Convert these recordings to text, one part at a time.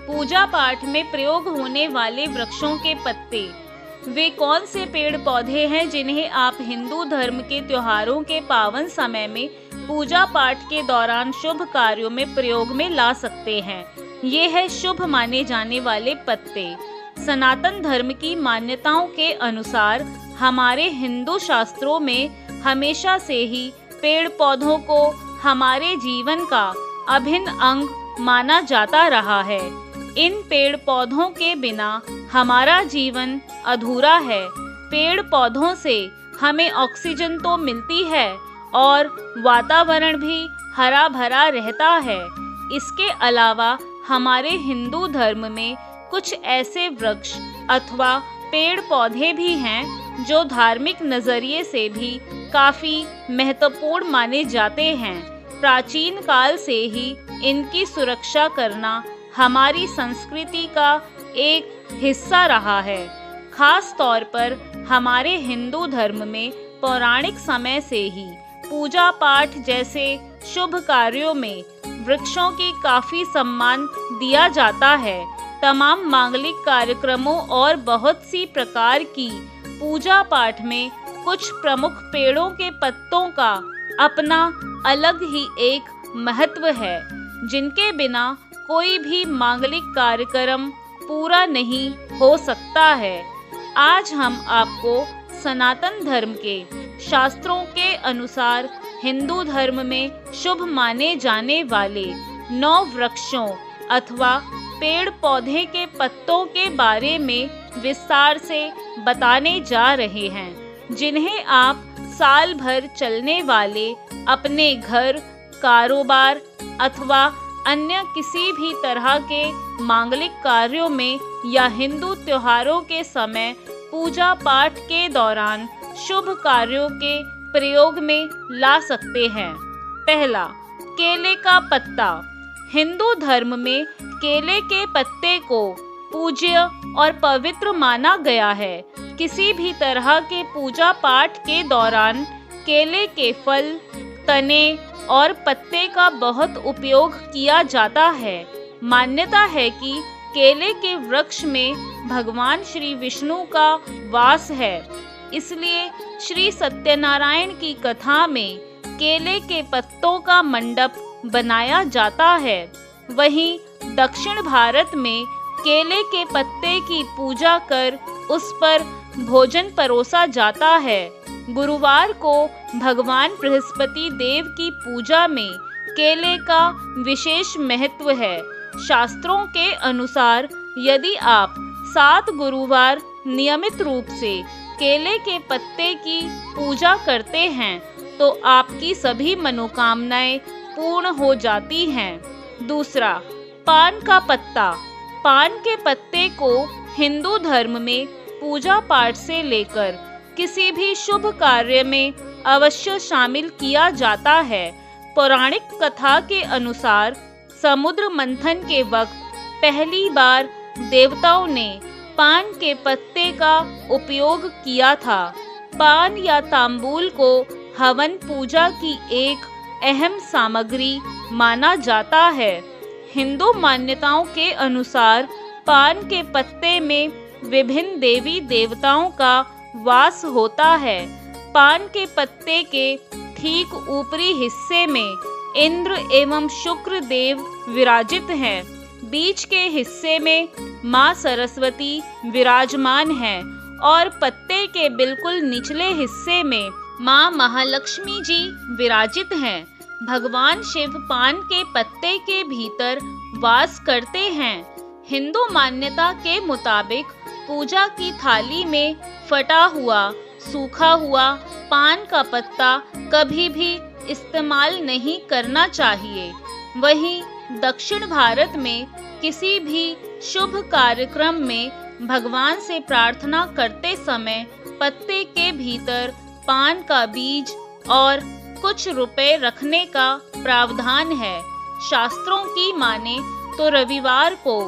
पूजा पाठ में प्रयोग होने वाले वृक्षों के पत्ते। वे कौन से पेड़ पौधे हैं जिन्हें आप हिंदू धर्म के त्योहारों के पावन समय में पूजा पाठ के दौरान शुभ कार्यों में प्रयोग में ला सकते हैं? ये है शुभ माने जाने वाले पत्ते। सनातन धर्म की मान्यताओं के अनुसार हमारे हिंदू शास्त्रों में हमेशा से ही पेड़ पौधों को हमारे जीवन का अभिन्न अंग माना जाता रहा है। इन पेड़ पौधों के बिना हमारा जीवन अधूरा है। पेड़ पौधों से हमें ऑक्सीजन तो मिलती है और वातावरण भी हरा भरा रहता है। इसके अलावा हमारे हिंदू धर्म में कुछ ऐसे वृक्ष अथवा पेड़ पौधे भी हैं जो धार्मिक नजरिए से भी काफी महत्वपूर्ण माने जाते हैं। प्राचीन काल से ही इनकी सुरक्षा करना हमारी संस्कृति का एक हिस्सा रहा है। खास तौर पर हमारे हिंदू धर्म में पौराणिक समय से ही पूजा पाठ जैसे शुभ कार्यों में वृक्षों की काफी सम्मान दिया जाता है। तमाम मांगलिक कार्यक्रमों और बहुत सी प्रकार की पूजा पाठ में कुछ प्रमुख पेड़ों के पत्तों का अपना अलग ही एक महत्व है, जिनके बिना कोई भी मांगलिक कार्यक्रम पूरा नहीं हो सकता है। आज हम आपको सनातन धर्म के शास्त्रों के अनुसार हिंदू धर्म में शुभ माने जाने वाले 9 वृक्षों अथवा पेड़ पौधे के पत्तों के बारे में विस्तार से बताने जा रहे हैं, जिन्हें आप साल भर चलने वाले अपने घर, कारोबार अथवा अन्य किसी भी तरह के मांगलिक कार्यों में या हिंदू त्योहारों के समय पूजा पाठ के दौरान शुभ कार्यों के प्रयोग में ला सकते हैं। पहला, केले का पत्ता। हिंदू धर्म में केले के पत्ते को पूज्य और पवित्र माना गया है। किसी भी तरह के पूजा पाठ के दौरान केले के फल, तने और पत्ते का बहुत उपयोग किया जाता है। मान्यता है कि केले के वृक्ष में भगवान श्री विष्णु का वास है, इसलिए श्री सत्यनारायण की कथा में केले के पत्तों का मंडप बनाया जाता है। वहीं दक्षिण भारत में केले के पत्ते की पूजा कर उस पर भोजन परोसा जाता है। गुरुवार को भगवान बृहस्पति देव की पूजा में केले का विशेष महत्व है। शास्त्रों के अनुसार यदि आप 7 गुरुवार नियमित रूप से केले के पत्ते की पूजा करते हैं तो आपकी सभी मनोकामनाएं पूर्ण हो जाती हैं। दूसरा, पान का पत्ता। पान के पत्ते को हिंदू धर्म में पूजा पाठ से लेकर किसी भी शुभ कार्य में अवश्य शामिल किया जाता है। पौराणिक कथा के अनुसार समुद्र मंथन के वक्त पहली बार देवताओं ने पान के पत्ते का उपयोग किया था। पान या तांबूल को हवन पूजा की एक अहम सामग्री माना जाता है। हिंदू मान्यताओं के अनुसार पान के पत्ते में विभिन्न देवी देवताओं का वास होता है। पान के पत्ते के ठीक ऊपरी हिस्से में इंद्र एवं शुक्र देव विराजित हैं। बीच के हिस्से में माँ सरस्वती विराजमान हैं और पत्ते के बिल्कुल निचले हिस्से में माँ महालक्ष्मी जी विराजित हैं। भगवान शिव पान के पत्ते के भीतर वास करते हैं। हिंदू मान्यता के मुताबिक पूजा की थाली में फटा हुआ, सूखा हुआ पान का पत्ता कभी भी इस्तेमाल नहीं करना चाहिए। वहीं दक्षिण भारत में किसी भी शुभ कार्यक्रम में भगवान से प्रार्थना करते समय पत्ते के भीतर पान का बीज और कुछ रुपए रखने का प्रावधान है। शास्त्रों की माने तो रविवार को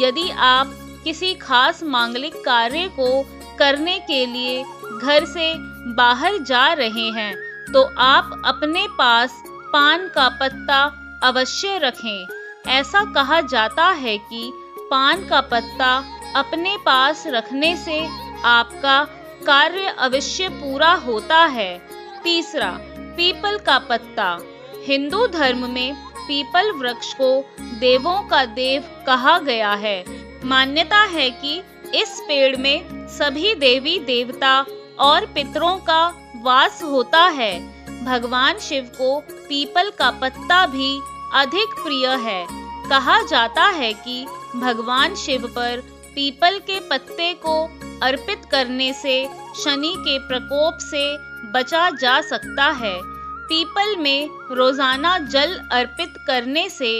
यदि आप किसी खास मांगलिक कार्य को करने के लिए घर से बाहर जा रहे हैं तो आप अपने पास पान का पत्ता अवश्य रखें। ऐसा कहा जाता है कि पान का पत्ता अपने पास रखने से आपका कार्य अवश्य पूरा होता है। तीसरा, पीपल का पत्ता। हिंदू धर्म में पीपल वृक्ष को देवों का देव कहा गया है। मान्यता है कि इस पेड़ में सभी देवी देवता और पितरों का वास होता है। भगवान शिव को पीपल का पत्ता भी अधिक प्रिय है। कहा जाता है कि भगवान शिव पर पीपल के पत्ते को अर्पित करने से शनि के प्रकोप से बचा जा सकता है। पीपल में रोजाना जल अर्पित करने से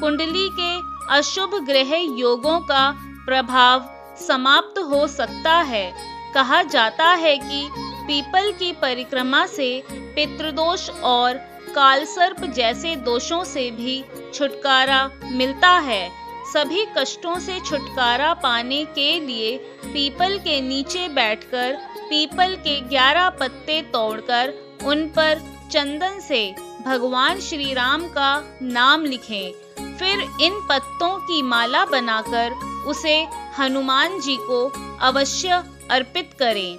कुंडली के अशुभ ग्रह योगों का प्रभाव समाप्त हो सकता है। कहा जाता है कि पीपल की परिक्रमा से पितृदोष और कालसर्प जैसे दोषों से भी छुटकारा मिलता है। सभी कष्टों से छुटकारा पाने के लिए पीपल के नीचे बैठकर पीपल के 11 पत्ते तोड़कर उन पर चंदन से भगवान श्री राम का नाम लिखें। फिर इन पत्तों की माला बनाकर उसे हनुमान जी को अवश्य अर्पित करें।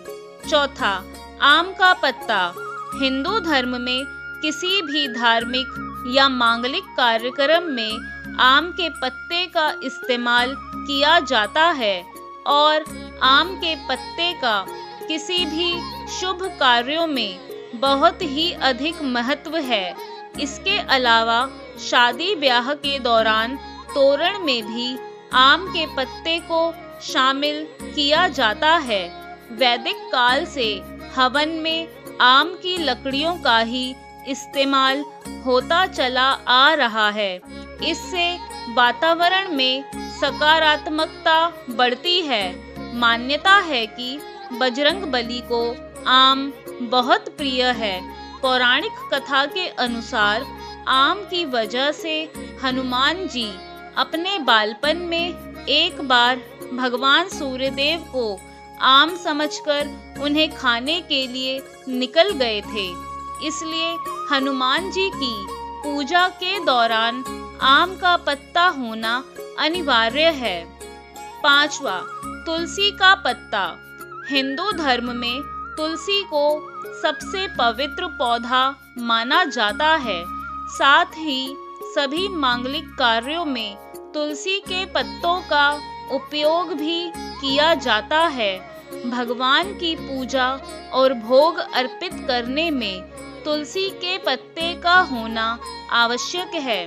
चौथा, आम का पत्ता। हिंदू धर्म में किसी भी धार्मिक या मांगलिक कार्यक्रम में आम के पत्ते का इस्तेमाल किया जाता है और आम के पत्ते का किसी भी शुभ कार्यों में बहुत ही अधिक महत्व है। इसके अलावा शादी ब्याह के दौरान तोरण में भी आम के पत्ते को शामिल किया जाता है। वैदिक काल से हवन में आम की लकड़ियों का ही इस्तेमाल होता चला आ रहा है। इससे वातावरण में सकारात्मकता बढ़ती है। मान्यता है कि बजरंगबली को आम बहुत प्रिय है। पौराणिक कथा के अनुसार आम की वजह से हनुमान जी अपने बालपन में एक बार भगवान सूर्यदेव को आम समझकर उन्हें खाने के लिए निकल गए थे। इसलिए हनुमान जी की पूजा के दौरान आम का पत्ता होना अनिवार्य है। पांचवा, तुलसी का पत्ता। हिंदू धर्म में तुलसी को सबसे पवित्र पौधा माना जाता है। साथ ही सभी मांगलिक कार्यों में तुलसी के पत्तों का उपयोग भी किया जाता है। भगवान की पूजा और भोग अर्पित करने में तुलसी के पत्ते का होना आवश्यक है।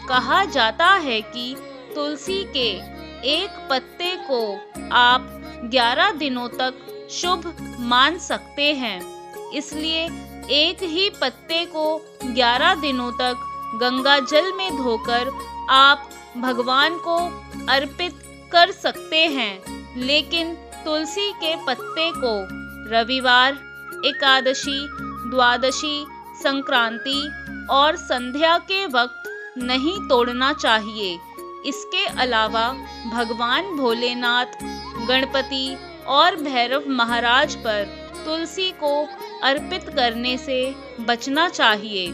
कहा जाता है कि तुलसी के एक पत्ते को आप 11 दिनों तक शुभ मान सकते हैं। इसलिए एक ही पत्ते को 11 दिनों तक गंगा जल में धोकर आप भगवान को अर्पित कर सकते हैं। लेकिन तुलसी के पत्ते को रविवार, एकादशी, द्वादशी, संक्रांति और संध्या के वक्त नहीं तोड़ना चाहिए। इसके अलावा भगवान भोलेनाथ, गणपति और भैरव महाराज पर तुलसी को अर्पित करने से बचना चाहिए।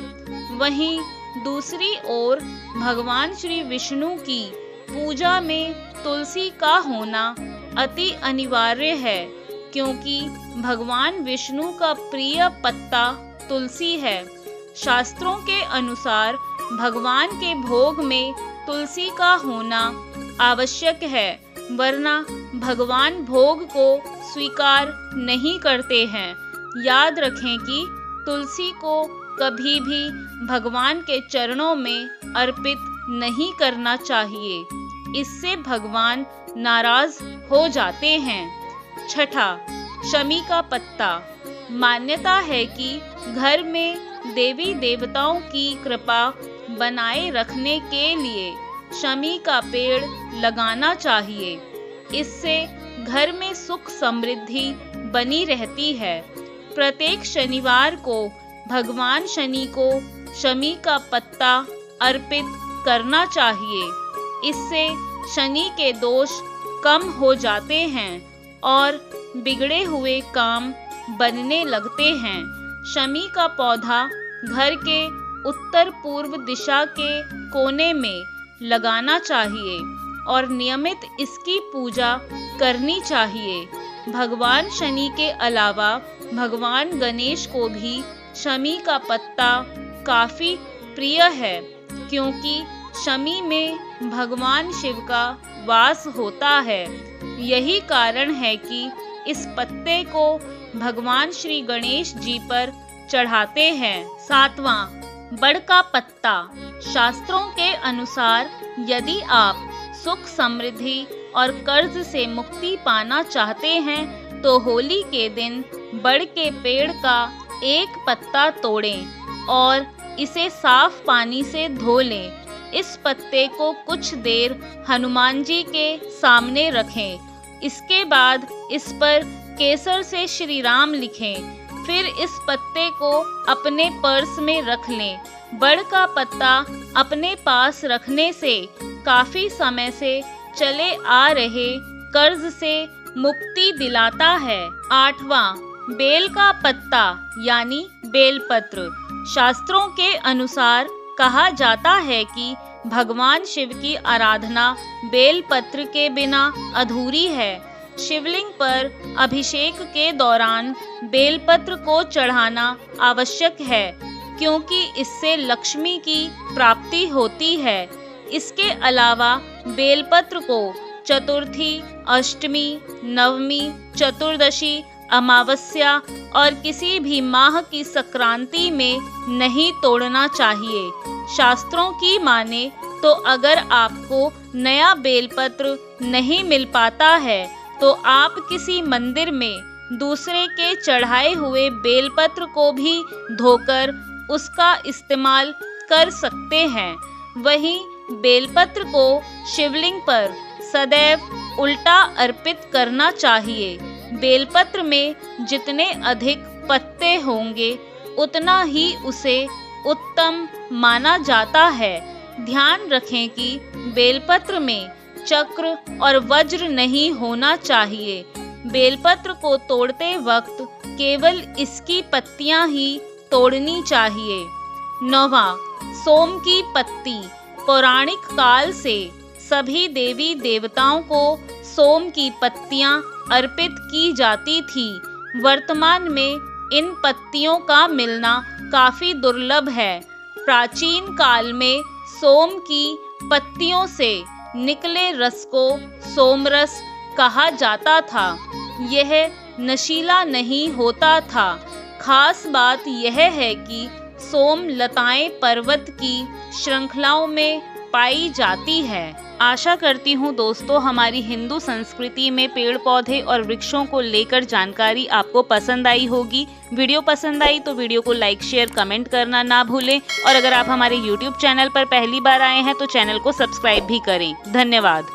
वहीं दूसरी ओर भगवान श्री विष्णु की पूजा में तुलसी का होना अति अनिवार्य है, क्योंकि भगवान विष्णु का प्रिय पत्ता तुलसी है। शास्त्रों के अनुसार भगवान के भोग में तुलसी का होना आवश्यक है, वरना भगवान भोग को स्वीकार नहीं करते हैं। याद रखें कि तुलसी को कभी भी भगवान के चरणों में अर्पित नहीं करना चाहिए, इससे भगवान नाराज हो जाते हैं। छठा, शमी का पत्ता। मान्यता है कि घर में देवी देवताओं की कृपा बनाए रखने के लिए शमी का पेड़ लगाना चाहिए। इससे घर में सुख समृद्धि बनी रहती है। प्रत्येक शनिवार को भगवान शनि को शमी का पत्ता अर्पित करना चाहिए। इससे शनि के दोष कम हो जाते हैं और बिगड़े हुए काम बनने लगते हैं। शमी का पौधा घर के उत्तर पूर्व दिशा के कोने में लगाना चाहिए और नियमित इसकी पूजा करनी चाहिए। भगवान शनि के अलावा भगवान गणेश को भी शमी का पत्ता काफी प्रिय है, क्योंकि शमी में भगवान शिव का वास होता है। यही कारण है कि इस पत्ते को भगवान श्री गणेश जी पर चढ़ाते हैं। 7वां, बड़ का पत्ता। शास्त्रों के अनुसार यदि आप सुख समृद्धि और कर्ज से मुक्ति पाना चाहते हैं तो होली के दिन बड़ के पेड़ का एक पत्ता तोड़ें और इसे साफ पानी से धो लें। इस पत्ते को कुछ देर हनुमान जी के सामने रखें। इसके बाद इस पर केसर से श्री राम लिखें। फिर इस पत्ते को अपने पर्स में रख लें। बड़ का पत्ता अपने पास रखने से काफी समय से चले आ रहे कर्ज से मुक्ति दिलाता है। 8वां, बेल का पत्ता यानी बेलपत्र। शास्त्रों के अनुसार कहा जाता है कि भगवान शिव की आराधना बेलपत्र के बिना अधूरी है। शिवलिंग पर अभिषेक के दौरान बेलपत्र को चढ़ाना आवश्यक है, क्योंकि इससे लक्ष्मी की प्राप्ति होती है। इसके अलावा बेलपत्र को चतुर्थी, अष्टमी, नवमी, चतुर्दशी, अमावस्या और किसी भी माह की संक्रांति में नहीं तोड़ना चाहिए। शास्त्रों की माने तो अगर आपको नया बेलपत्र नहीं मिल पाता है तो आप किसी मंदिर में दूसरे के चढ़ाए हुए बेलपत्र को भी धोकर उसका इस्तेमाल कर सकते हैं। वहीं बेलपत्र को शिवलिंग पर सदैव उल्टा अर्पित करना चाहिए। बेलपत्र में जितने अधिक पत्ते होंगे उतना ही उसे उत्तम माना जाता है। ध्यान रखें कि बेलपत्र में चक्र और वज्र नहीं होना चाहिए। बेलपत्र को तोड़ते वक्त केवल इसकी पत्तियां ही तोड़नी चाहिए। 9वां, सोम की पत्ती। पौराणिक काल से सभी देवी देवताओं को सोम की पत्तियां अर्पित की जाती थी। वर्तमान में इन पत्तियों का मिलना काफी दुर्लभ है। प्राचीन काल में सोम की पत्तियों से निकले रस को सोमरस कहा जाता था। यह नशीला नहीं होता था। खास बात यह है कि सोम लताएं पर्वत की श्रृंखलाओं में पाई जाती है। आशा करती हूँ दोस्तों हमारी हिंदू संस्कृति में पेड़ पौधे और वृक्षों को लेकर जानकारी आपको पसंद आई होगी। वीडियो पसंद आई तो वीडियो को लाइक, शेयर, कमेंट करना ना भूलें और अगर आप हमारे YouTube चैनल पर पहली बार आए हैं तो चैनल को सब्सक्राइब भी करें। धन्यवाद।